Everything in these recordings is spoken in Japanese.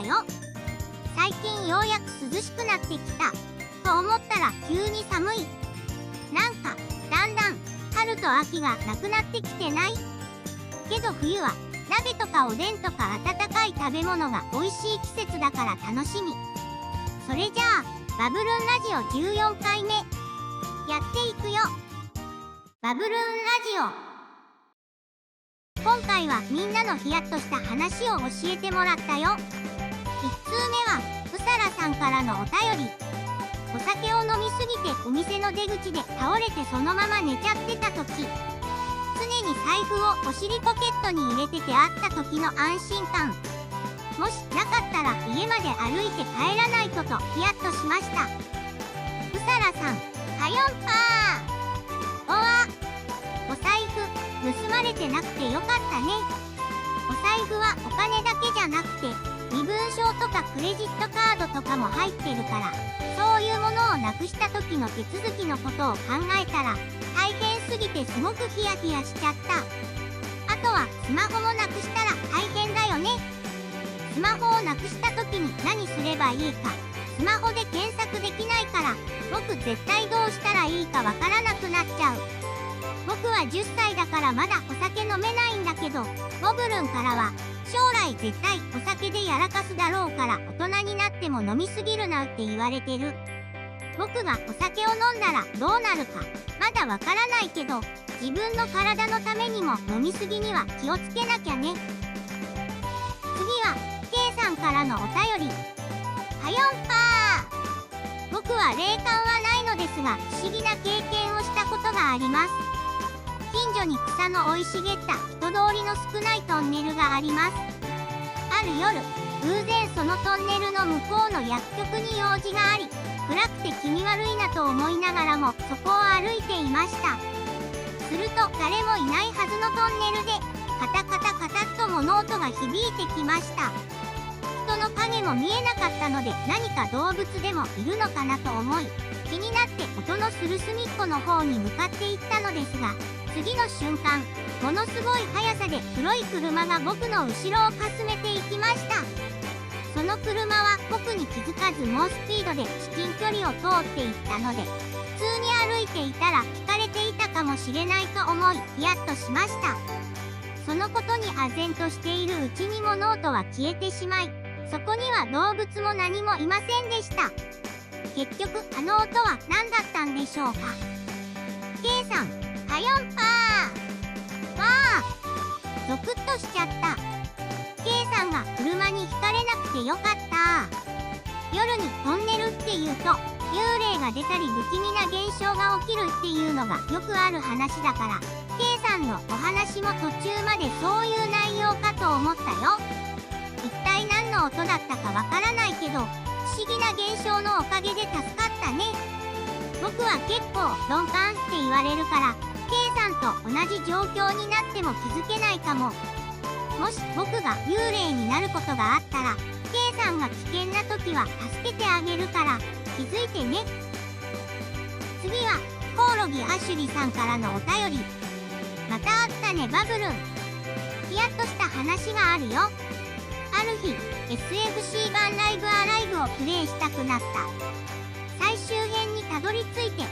だよ。最近ようやく涼しくなってきたと思ったら急に寒い。なんかだんだん春と秋がなくなってきてない？けど冬は鍋とかおでんとか温かい食べ物が美味しい季節だから楽しみ。それじゃあバブルンラジオ14回目やっていくよ。バブルンラジオ、今回はみんなのヒヤッとした話を教えてもらったよ。1通目はうさらさんからのお便り。お酒を飲みすぎてお店の出口で倒れてそのまま寝ちゃってた時、常に財布をお尻ポケットに入れててあった時の安心感。もしなかったら家まで歩いて帰らないとヒヤッとしました。うさらさん、はよんぱー。おわ、お財布盗まれてなくてよかったね。お財布はお金だけじゃなくて身分証とかクレジットカードとかも入ってるから、そういうものをなくした時の手続きのことを考えたら大変すぎてすごくヒヤヒヤしちゃった。あとはスマホもなくしたら大変だよね。スマホをなくした時に何すればいいかスマホで検索できないから、僕絶対どうしたらいいかわからなくなっちゃう。僕は10歳だからまだお酒飲めないんだけど、ボブルンからは将来絶対お酒でやらかすだろうから大人になっても飲みすぎるなって言われてる。僕がお酒を飲んだらどうなるかまだわからないけど、自分の体のためにも飲みすぎには気をつけなきゃね。次は K さんからのお便り。はよんぱー。僕は霊感はないのですが不思議な経験をしたことがあります。近所に草の生い茂った人通りの少ないトンネルがあります。ある夜、偶然そのトンネルの向こうの薬局に用事があり、暗くて気味悪いなと思いながらもそこを歩いていました。すると誰もいないはずのトンネルでカタカタカタッと物音が響いてきました。人の影も見えなかったので何か動物でもいるのかなと思い、気になって音のする隅っこの方に向かっていったのですが、次の瞬間、ものすごい速さで黒い車が僕の後ろをかすめていきました。その車は僕に気づかず猛スピードで至近距離を通っていったので、普通に歩いていたらひかれていたかもしれないと思いヒヤッとしました。そのことに唖然としているうちに物音は消えてしまい、そこには動物も何もいませんでした。結局あの音は何だったんでしょうか。 K さん、はよんぱー。わー、ゾクッとしちゃった。 K さんが車にひかれなくてよかった。夜にトンネルっていうと幽霊が出たり不気味な現象が起きるっていうのがよくある話だから、 K さんのお話も途中までそういう内容かと思ったよ。一体何の音だったかわからないけど、不思議な現象のおかげで助かったね。僕は結構鈍感って言われるから K さんと同じ状況になっても気づけないかも。もし僕が幽霊になることがあったら K さんが危険な時は助けてあげるから気づいてね。次はコオロギアシュリさんからのお便り。また会ったねバブルン。ヒヤッとした話があるよ。ある日 SFC 版ライブアライブをプレイしたくなった。最終編にたどり着いて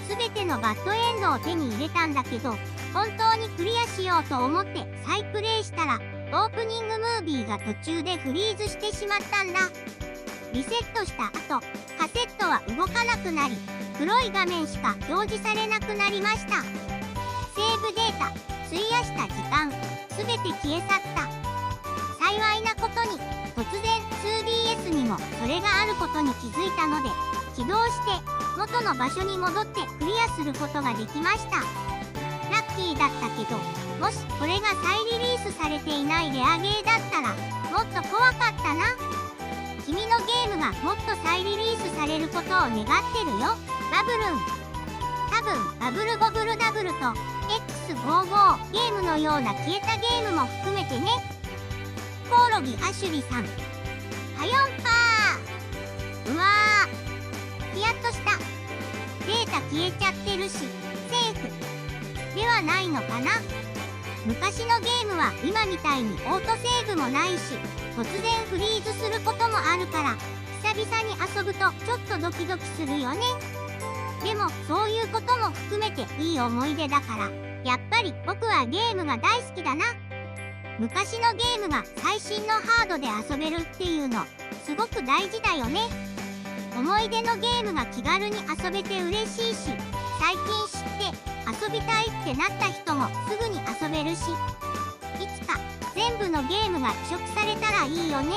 全てのバッドエンドを手に入れたんだけど、本当にクリアしようと思って再プレイしたらオープニングムービーが途中でフリーズしてしまったんだ。リセットした後カセットは動かなくなり、黒い画面しか表示されなくなりました。セーブデータ、費やした時間全て消え去った。幸いなことに突然 2DS にもそれがあることに気づいたので起動して元の場所に戻ってクリアすることができました。ラッキーだったけど、もしこれが再リリースされていないレアゲーだったらもっと怖かったな。君のゲームがもっと再リリースされることを願ってるよバブルン。多分バブルボブルダブルと X55 ゲームのような消えたゲームも含めてね。コオロギアシュリさん、はよんぱー。うわー、ヒヤッとした。データ消えちゃってるしセーフではないのかな。昔のゲームは今みたいにオートセーブもないし、突然フリーズすることもあるから、久々に遊ぶとちょっとドキドキするよね。でもそういうことも含めていい思い出だから、やっぱり僕はゲームが大好きだな。昔のゲームが最新のハードで遊べるっていうの、すごく大事だよね。思い出のゲームが気軽に遊べて嬉しいし、最近知って遊びたいってなった人もすぐに遊べるし、いつか全部のゲームが移植されたらいいよね。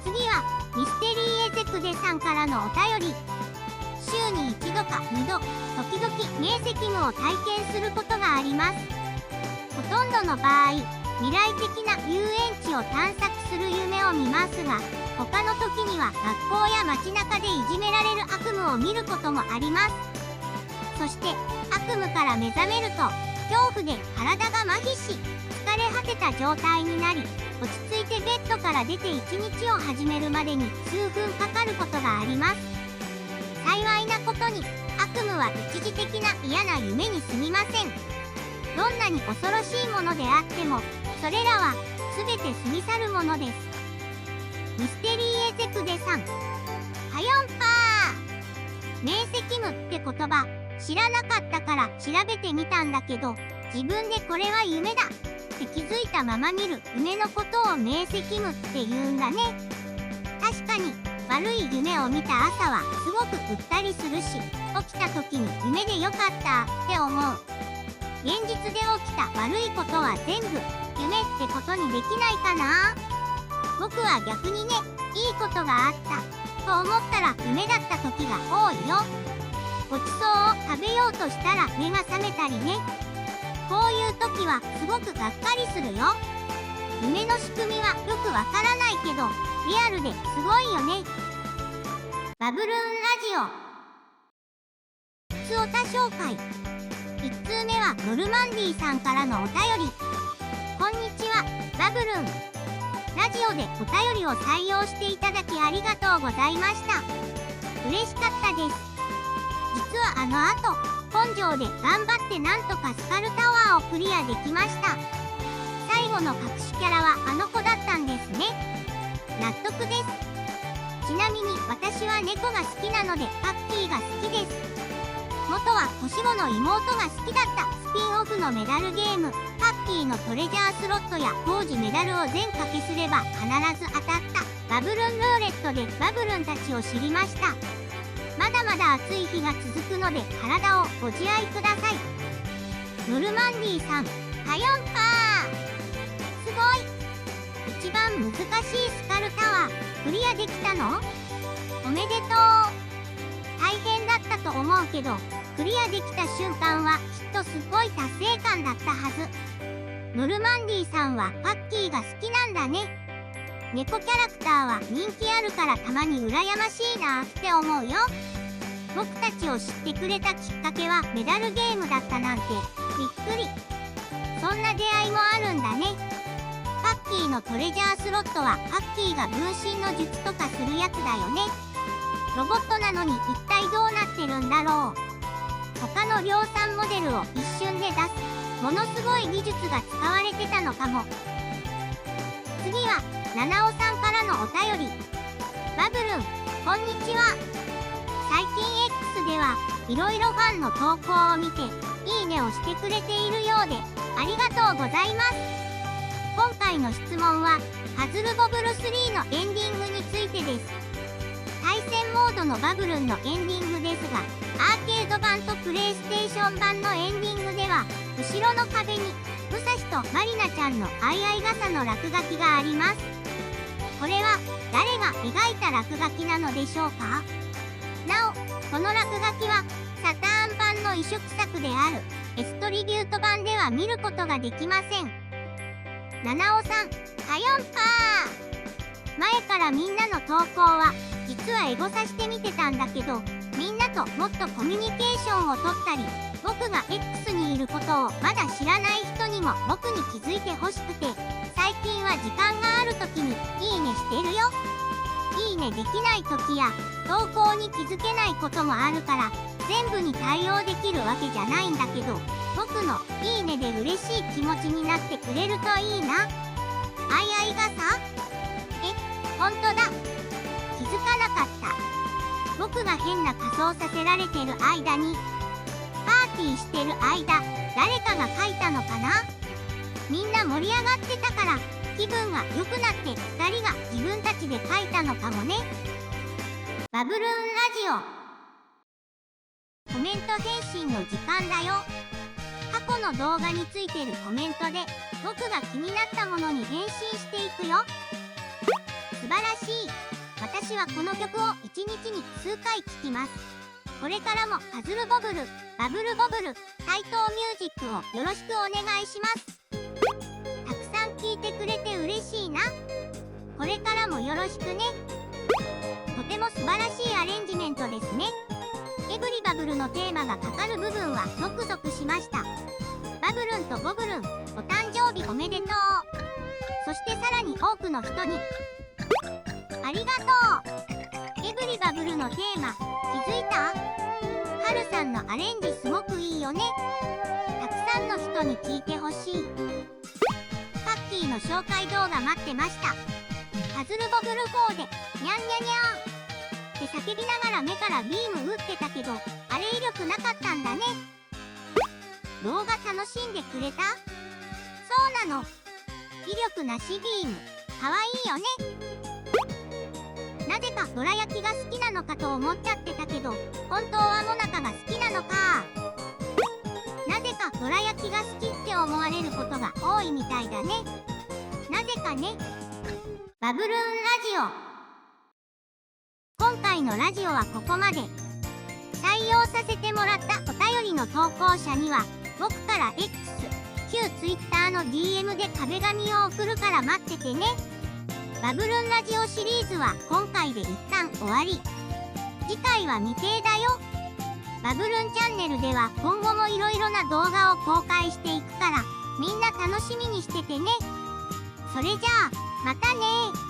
次はミステリーエゼクデさんからのお便り。週に一度か二度、時々明晰夢を体験することがあります。ほとんどの場合、未来的な遊園地を探索する夢を見ますが、他の時には学校や街中でいじめられる悪夢を見ることもあります。そして悪夢から目覚めると恐怖で体が麻痺し、疲れ果てた状態になり、落ち着いてベッドから出て一日を始めるまでに数分かかることがあります。幸いなことに悪夢は一時的な嫌な夢にすみません。どんなに恐ろしいものであっても、それらは全て過ぎ去るものです。ミステリーエゼクデさん、はよんぱー。明晰夢って言葉知らなかったから調べてみたんだけど、自分でこれは夢だって気づいたまま見る夢のことを明晰夢って言うんだね。確かに悪い夢を見た朝はすごくぐったりするし、起きた時に夢でよかったって思う。現実で起きた悪いことは全部夢ってことにできないかな。僕は逆にね、いいことがあったと思ったら夢だった時が多いよ。ごちそうを食べようとしたら目が覚めたりね。こういう時はすごくがっかりするよ。夢の仕組みはよくわからないけど、リアルですごいよね。バブルーンラジオふつおた紹介。1通目はノルマンディさんからのお便り。こんにちは、バブルーン。ラジオでお便りを採用していただきありがとうございました。嬉しかったです。実はあの後、根性で頑張ってなんとかスカルタワーをクリアできました。最後の隠しキャラはあの子だったんですね。納得です。ちなみに私は猫が好きなのでパッキーが好きです。元は星5の妹が好きだったスピンオフのメダルゲーム、パッキーのトレジャースロットや当時メダルを全掛けすれば必ず当たったバブルンルーレットでバブルンたちを知りました。まだまだ暑い日が続くので体をご自愛ください。ノルマンディさん、はよんぱー。すごい。一番難しいスカルタワークリアできたの？おめでとう。大変だったと思うけど、クリアできた瞬間はきっとすごい達成感だったはず。ノルマンディさんはパッキーが好きなんだね。猫キャラクターは人気あるからたまに羨ましいなって思うよ。僕たちを知ってくれたきっかけはメダルゲームだったなんてびっくり。そんな出会いもあるんだね。パッキーのトレジャースロットはパッキーが分身の術とかするやつだよね。ロボットなのに一体どうなってるんだろう。他の量産モデルを一瞬で出すものすごい技術が使われてたのかも。次は七尾さんからのお便り。バブルン、こんにちは。最近 X ではいろいろファンの投稿を見ていいねをしてくれているようでありがとうございます。今回の質問はパズルボブル3のエンディングについてです。対戦モードのバブルンのエンディングですが、アーケード版とプレイステーション版のエンディングでは後ろの壁にムサシとマリナちゃんの相合い傘の落書きがあります。これは誰が描いた落書きなのでしょうか？なお、この落書きはサターン版の移植作であるエストリビュート版では見ることができません。七尾さん、はよんぱー。前からみんなの投稿は実はエゴサしてみてたんだけど、みんなともっとコミュニケーションをとったり、僕が X にいることをまだ知らない人にも僕に気づいてほしくて、最近は時間がある時にいいねしてるよ。いいねできない時や投稿に気づけないこともあるから全部に対応できるわけじゃないんだけど、僕のいいねで嬉しい気持ちになってくれるといいな。あいあいがさ、ほんとだ。気づかなかった。僕が変な仮装させられてる間に、パーティーしてる間、誰かが書いたのかな。みんな盛り上がってたから気分が良くなって2人が自分たちで書いたのかもね。バブルーンラジオコメント返信の時間だよ。過去の動画についてるコメントで僕が気になったものに返信していくよ。素晴らしい。私はこの曲を1日に数回聴きます。これからもパズルボブル、バブルボブル、台東ミュージックをよろしくお願いします。たくさん聴いてくれて嬉しいな。これからもよろしくね。とても素晴らしいアレンジメントですね。エブリバブルのテーマがかかる部分はゾクゾクしました。バブルンとボブルン、お誕生日おめでとう。そしてさらに多くの人にありがとう。エブリバブルのテーマ気づいた？ハルさんのアレンジすごくいいよね。たくさんの人に聞いてほしい。パッキーの紹介動画待ってました。パズルボブル4でニャンニャニャーって叫びながら目からビーム打ってたけど、あれ威力なかったんだね。動画楽しんでくれた？そうなの。威力なしビーム、かわいいよね。なぜかどら焼きが好きなのかと思っちゃってたけど、本当はもなかが好きなのか。なぜかどら焼きが好きって思われることが多いみたいだね。なぜかね。バブルーンラジオ。今回のラジオはここまで。採用させてもらったお便りの投稿者には、僕から X、旧 Twitter の DM で壁紙を送るから待っててね。バブルンラジオシリーズは今回で一旦終わり。次回は未定だよ。バブルンチャンネルでは今後もいろいろな動画を公開していくから、みんな楽しみにしててね。それじゃあ、またねー。